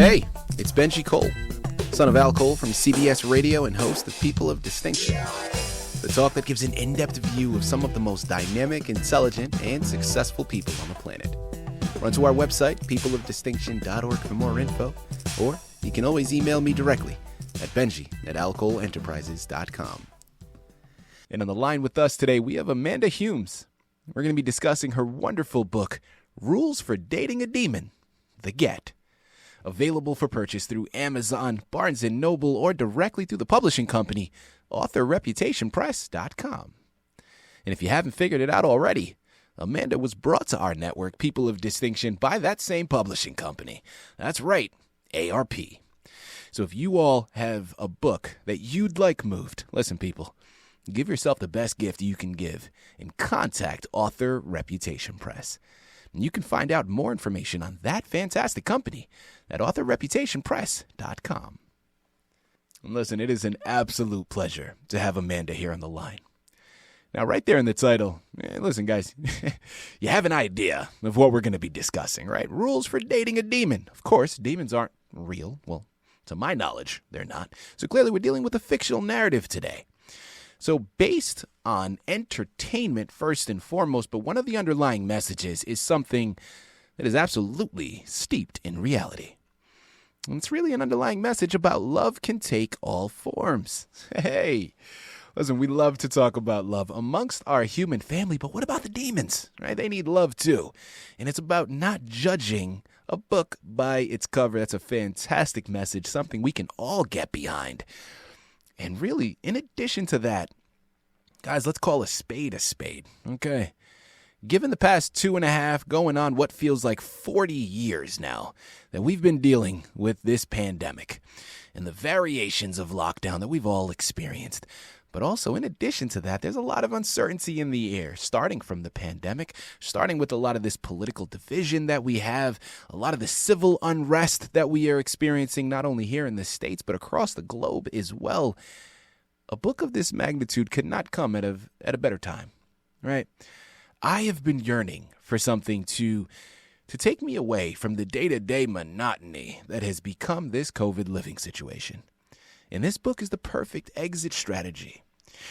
Hey, it's Benji Cole, son of Al Cole from CBS Radio and host of People of Distinction, the talk that gives an in-depth view of some of the most dynamic, intelligent, and successful people on the planet. Run to our website, peopleofdistinction.org for more info, or you can always email me directly at benji@alcoleenterprises.com. And on the line with us today, we have Amanda Humes. We're going to be discussing her wonderful book, Rules for Dating a Demon, The Get. Available for purchase through Amazon, Barnes & Noble, or directly through the publishing company, authorreputationpress.com. And if you haven't figured it out already, Amanda was brought to our network, People of Distinction, by that same publishing company. That's right, ARP. So if you all have a book that you'd like moved, listen, people, give yourself the best gift you can give and contact Author Reputation Press. And you can find out more information on that fantastic company at authorreputationpress.com. And listen, it is an absolute pleasure to have Amanda here on the line. Now, right there in the title, listen, guys, you have an idea of what we're going to be discussing, right? Rules for dating a demon. Of course, demons aren't real. Well, to my knowledge, they're not. So clearly, we're dealing with a fictional narrative today. So based on entertainment first and foremost, but one of the underlying messages is something that is absolutely steeped in reality. And it's really an underlying message about love can take all forms. Hey, listen, we love to talk about love amongst our human family, but what about the demons, right? They need love too. And it's about not judging a book by its cover. That's a fantastic message, something we can all get behind. And really, in addition to that, guys, let's call a spade, okay? Given the past 2.5, going on what feels like 40 years now, that we've been dealing with this pandemic and the variations of lockdown that we've all experienced. But also, in addition to that, there's a lot of uncertainty in the air, starting from the pandemic, starting with a lot of this political division that we have, a lot of the civil unrest that we are experiencing, not only here in the States, but across the globe as well. A book of this magnitude could not come at a better time, right? I have been yearning for something to take me away from the day-to-day monotony that has become this COVID living situation. And this book is the perfect exit strategy.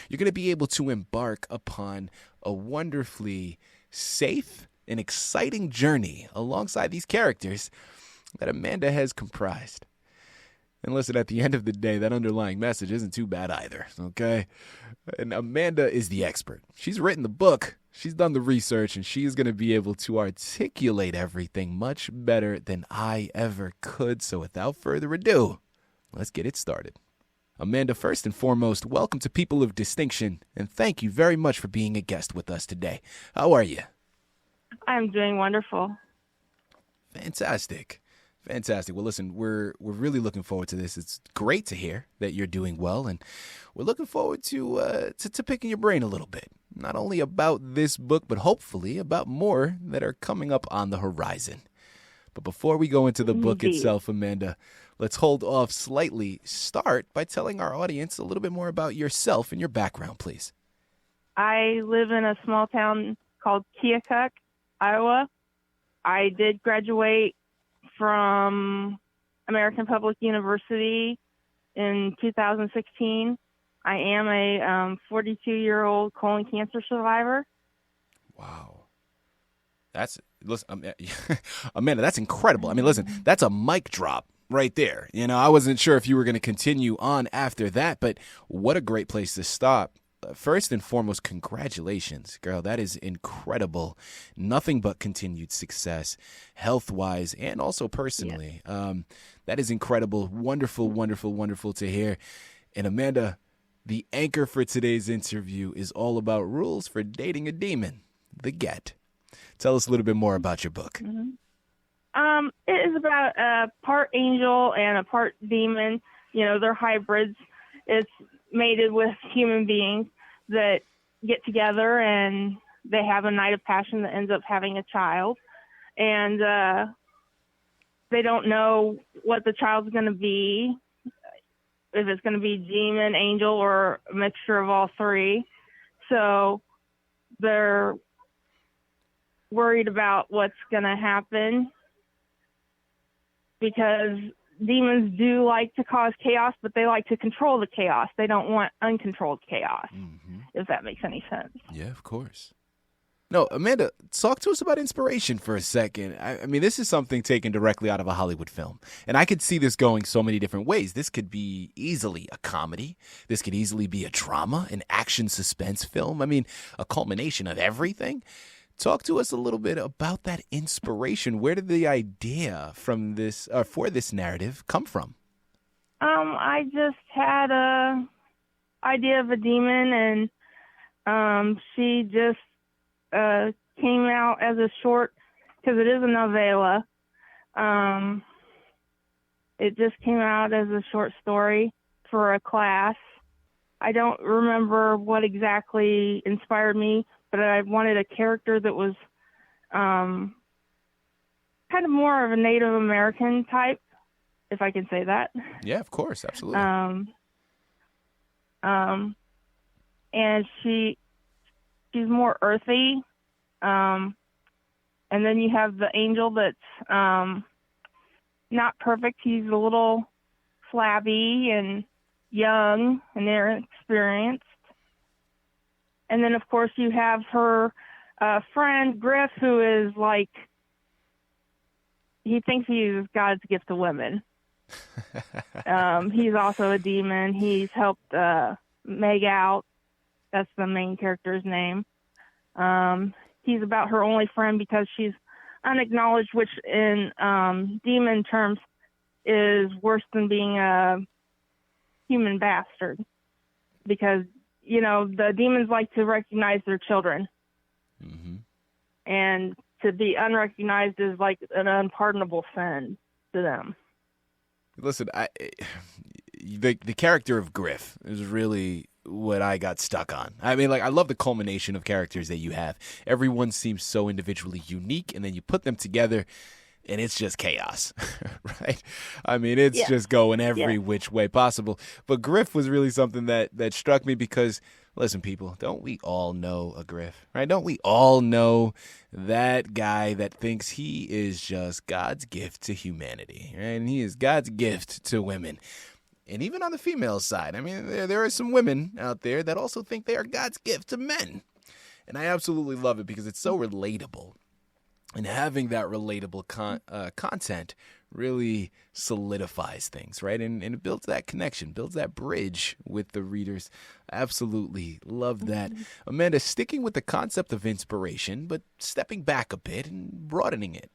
You're going to be able to embark upon a wonderfully safe and exciting journey alongside these characters that Amanda has comprised. And listen, at the end of the day, that underlying message isn't too bad either, okay? And Amanda is the expert. She's written the book, she's done the research, and she's going to be able to articulate everything much better than I ever could. So without further ado, let's get it started. Amanda, first and foremost, welcome to People of Distinction, and thank you very much for being a guest with us today. How are you? I'm doing wonderful. Fantastic. Well, listen, we're really looking forward to this. It's great to hear that you're doing well, and we're looking forward to picking your brain a little bit, not only about this book, but hopefully about more that are coming up on the horizon. But before we go into the book itself, Amanda, let's hold off slightly. Start by telling our audience a little bit more about yourself and your background, please. I live in a small town called Keokuk, Iowa. I did graduate from American Public University in 2016. I am a 42-year-old colon cancer survivor. Wow. Amanda, that's incredible. I mean, listen, that's a mic drop right there. You know, I wasn't sure if you were going to continue on after that, but what a great place to stop. First and foremost, congratulations, girl. That is incredible. Nothing but continued success, health-wise and also personally. Yeah. That is incredible. Wonderful, wonderful, wonderful to hear. And Amanda, the anchor for today's interview is all about rules for dating a demon, The Get. Tell us a little bit more about your book. Mm-hmm. It is about a part angel and a part demon. You know, they're hybrids. It's mated with human beings that get together and they have a night of passion that ends up having a child. And they don't know what the child's going to be, if it's going to be demon, angel, or a mixture of all three. So they're worried about what's going to happen because demons do like to cause chaos, but they like to control the chaos. They don't want uncontrolled chaos, if that makes any sense. Yeah, of course. No, Amanda, talk to us about inspiration for a second. I mean, this is something taken directly out of a Hollywood film. And I could see this going so many different ways. This could be easily a comedy. This could easily be a drama, an action suspense film. I mean, a culmination of everything. Talk to us a little bit about that inspiration. Where did the idea from this, for this narrative come from? I just had a idea of a demon, and she just came out as a short, because it is a novella. It just came out as a short story for a class. I don't remember what exactly inspired me, but I wanted a character that was kind of more of a Native American type, if I can say that. Yeah, of course, absolutely. And she's more earthy. And then you have the angel that's not perfect. He's a little flabby and young and inexperienced. And then, of course, you have her friend, Griff, who is like, he thinks he's God's gift to women. He's also a demon. He's helped Meg out. That's the main character's name. He's about her only friend because she's unacknowledged, which in demon terms is worse than being a human bastard. Because, you know, the demons like to recognize their children. And to be unrecognized is like an unpardonable sin to them. Listen, the character of Griff is really what I got stuck on. I mean, like, I love the culmination of characters that you have. Everyone seems so individually unique, and then you put them together, and it's just chaos, right? I mean, it's just going every which way possible. But Griff was really something that struck me because, listen, people, don't we all know a Griff, right? Don't we all know that guy that thinks he is just God's gift to humanity, right? And he is God's gift to women. And even on the female side, I mean, there are some women out there that also think they are God's gift to men. And I absolutely love it because it's so relatable. And having that relatable content really solidifies things, right? And it builds that connection, builds that bridge with the readers. Absolutely love that. Amanda, sticking with the concept of inspiration, but stepping back a bit and broadening it.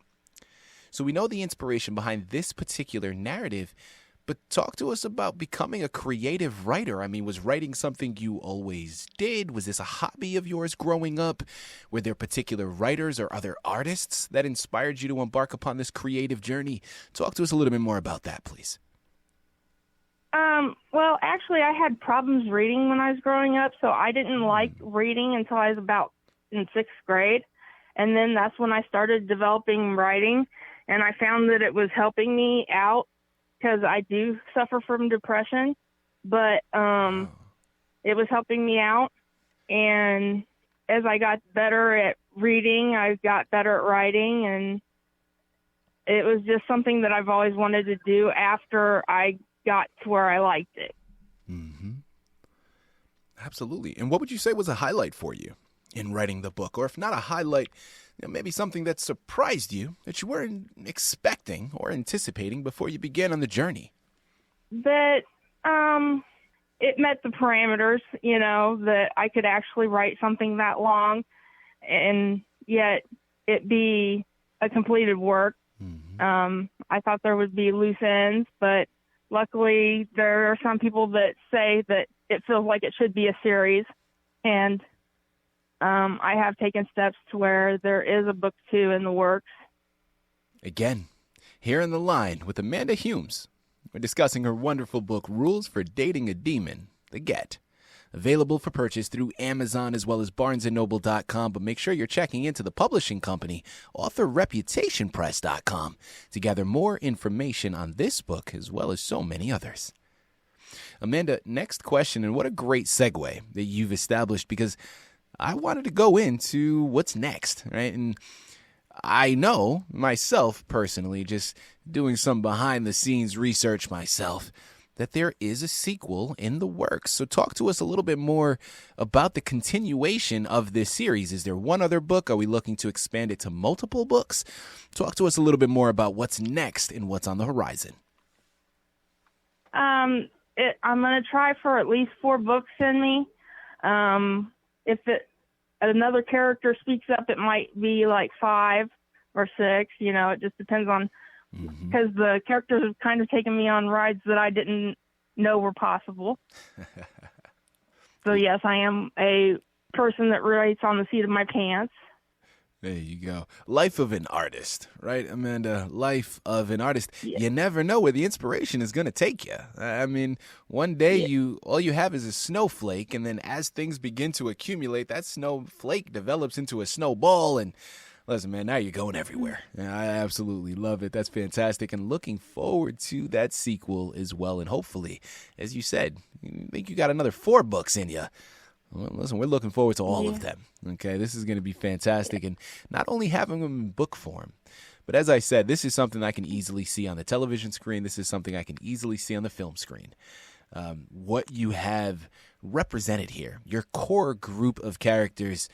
So we know the inspiration behind this particular narrative, but talk to us about becoming a creative writer. I mean, was writing something you always did? Was this a hobby of yours growing up? Were there particular writers or other artists that inspired you to embark upon this creative journey? Talk to us a little bit more about that, please. Well, actually, I had problems reading when I was growing up, so I didn't like reading until I was about in 6th grade. And then that's when I started developing writing, and I found that it was helping me out, because I do suffer from depression, but it was helping me out. And as I got better at reading, I got better at writing, and it was just something that I've always wanted to do after I got to where I liked it. Absolutely. And what would you say was a highlight for you in writing the book? Or if not a highlight, maybe something that surprised you that you weren't expecting or anticipating before you began on the journey? That it met the parameters, you know, that I could actually write something that long and yet it be a completed work. I thought there would be loose ends, but luckily there are some people that say that it feels like it should be a series, and I have taken steps to where there is a book 2 in the works. Again, here in the line with Amanda Humes, we're discussing her wonderful book, Rules for Dating a Demon, The Get. Available for purchase through Amazon as well as BarnesandNoble.com, but make sure you're checking into the publishing company, AuthorReputationPress.com, to gather more information on this book as well as so many others. Amanda, next question, and what a great segue that you've established, because I wanted to go into what's next, right? And I know myself personally, just doing some behind the scenes research myself, that there is a sequel in the works. So talk to us a little bit more about the continuation of this series. Is there one other book? Are we looking to expand it to multiple books? Talk to us a little bit more about what's next and what's on the horizon. I'm going to try for at least 4 books in me. If another character speaks up, it might be like 5 or 6. It just depends on, because the characters have kind of taken me on rides that I didn't know were possible. So yes, I am a person that writes on the seat of my pants. There you go. Life of an artist, right, Amanda? Life of an artist. Yeah. You never know where the inspiration is going to take you. I mean, one day all you have is a snowflake, and then as things begin to accumulate, that snowflake develops into a snowball, and listen, man, now you're going everywhere. I absolutely love it. That's fantastic, and looking forward to that sequel as well, and hopefully, as you said, I think you got another 4 books in you. Well, listen, we're looking forward to all of them. Okay, this is going to be fantastic, and not only having them in book form, but as I said, this is something I can easily see on the television screen. This is something I can easily see on the film screen. What you have represented here, your core group of characters,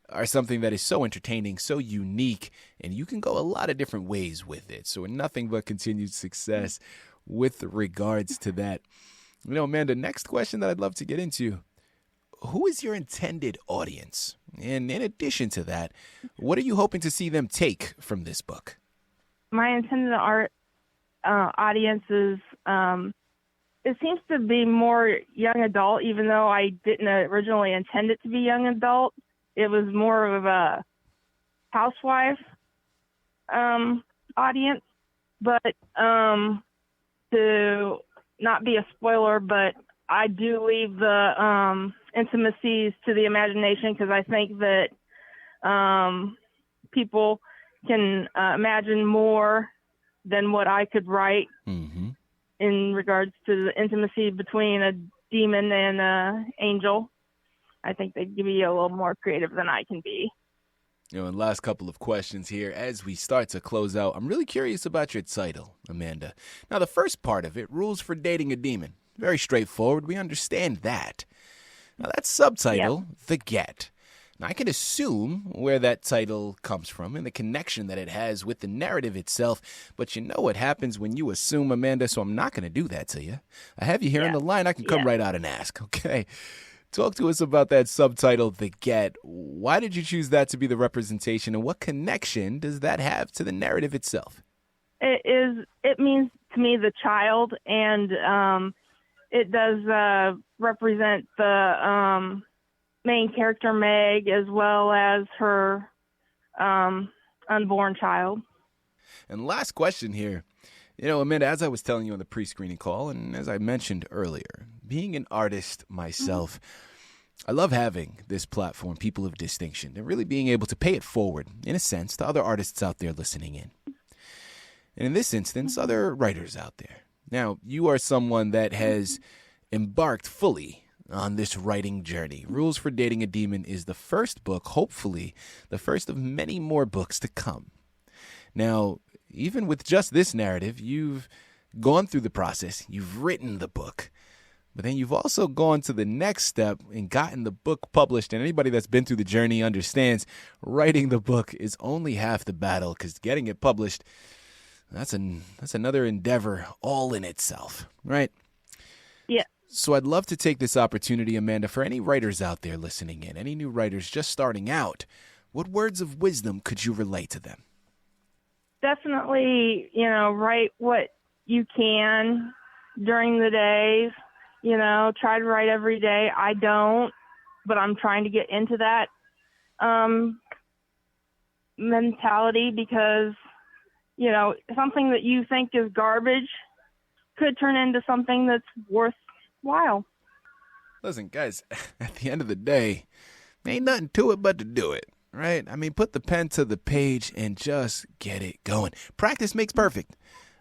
are something that is so entertaining, so unique, and you can go a lot of different ways with it. So nothing but continued success with regards to that. Amanda, next question that I'd love to get into. Who is your intended audience? And in addition to that, what are you hoping to see them take from this book? My intended audience is, it seems to be more young adult, even though I didn't originally intend it to be young adult. It was more of a housewife audience. But to not be a spoiler, but I do leave the intimacies to the imagination, because I think that people can imagine more than what I could write in regards to the intimacy between a demon and an angel. I think they'd be a little more creative than I can be. And last couple of questions here as we start to close out. I'm really curious about your title, Amanda. Now, the first part of it, Rules for Dating a Demon. Very straightforward. We understand that. Now, that subtitle, The Get. Now, I can assume where that title comes from and the connection that it has with the narrative itself, but you know what happens when you assume, Amanda, so I'm not going to do that to you. I have you here on the line. I can come right out and ask, okay? Talk to us about that subtitle, The Get. Why did you choose that to be the representation, and what connection does that have to the narrative itself? It means to me the child, and it does represent the main character, Meg, as well as her unborn child. And last question here. Amanda, as I was telling you on the pre-screening call, and as I mentioned earlier, being an artist myself, I love having this platform, People of Distinction, and really being able to pay it forward, in a sense, to other artists out there listening in. And in this instance, other writers out there. Now, you are someone that has embarked fully on this writing journey. Rules for Dating a Demon is the first book, hopefully the first of many more books to come. Now, even with just this narrative, you've gone through the process, you've written the book, but then you've also gone to the next step and gotten the book published. And anybody that's been through the journey understands writing the book is only half the battle, because getting it published, that's another endeavor all in itself, right? Yeah. So I'd love to take this opportunity, Amanda, for any writers out there listening in, any new writers just starting out, what words of wisdom could you relate to them? Definitely, write what you can during the days. Try to write every day. I don't, but I'm trying to get into that mentality, because, something that you think is garbage could turn into something that's worthwhile. Listen, guys, at the end of the day, there ain't nothing to it but to do it. Right? I mean, put the pen to the page and just get it going. Practice makes perfect.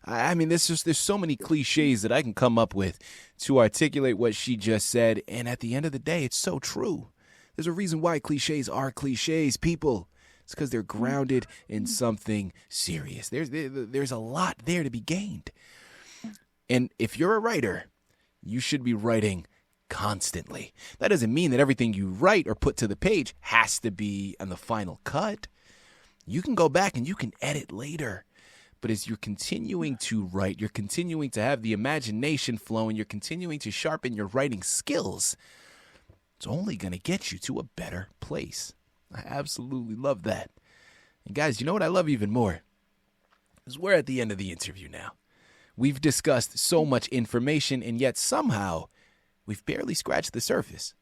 I mean, there's so many cliches that I can come up with to articulate what she just said. And at the end of the day, it's so true. There's a reason why cliches are cliches, people. It's because they're grounded in something serious. There's a lot there to be gained. And if you're a writer, you should be writing constantly. That doesn't mean that everything you write or put to the page has to be on the final cut. You can go back and you can edit later. But as you're continuing to write, you're continuing to have the imagination flow, and you're continuing to sharpen your writing skills, it's only going to get you to a better place. I absolutely love that. And guys, you know what I love even more? Is we're at the end of the interview now. We've discussed so much information, and yet somehow we've barely scratched the surface.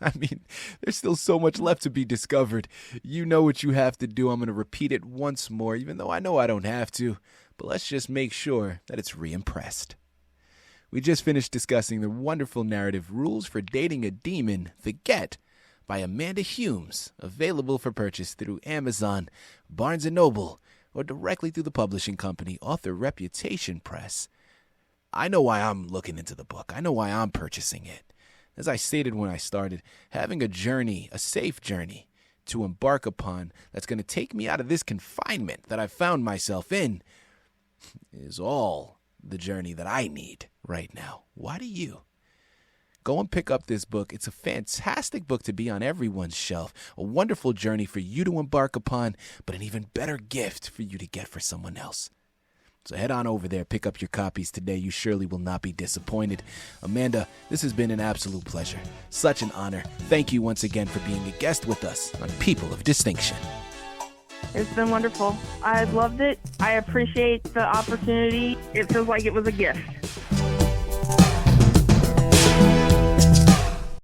I mean, there's still so much left to be discovered. You know what you have to do. I'm going to repeat it once more, even though I know I don't have to. But let's just make sure that it's re-impressed. We just finished discussing the wonderful narrative Rules for Dating a Demon, The Get, by Amanda Humes, available for purchase through Amazon, Barnes & Noble, or directly through the publishing company, Author Reputation Press. I know why I'm looking into the book. I know why I'm purchasing it. As I stated when I started, having a journey, a safe journey, to embark upon that's going to take me out of this confinement that I've found myself in is all the journey that I need right now. Why do you? Go and pick up this book. It's a fantastic book to be on everyone's shelf, a wonderful journey for you to embark upon, but an even better gift for you to get for someone else. So head on over there, pick up your copies today. You surely will not be disappointed. Amanda, this has been an absolute pleasure. Such an honor. Thank you once again for being a guest with us on People of Distinction. It's been wonderful. I loved it. I appreciate the opportunity. It feels like it was a gift.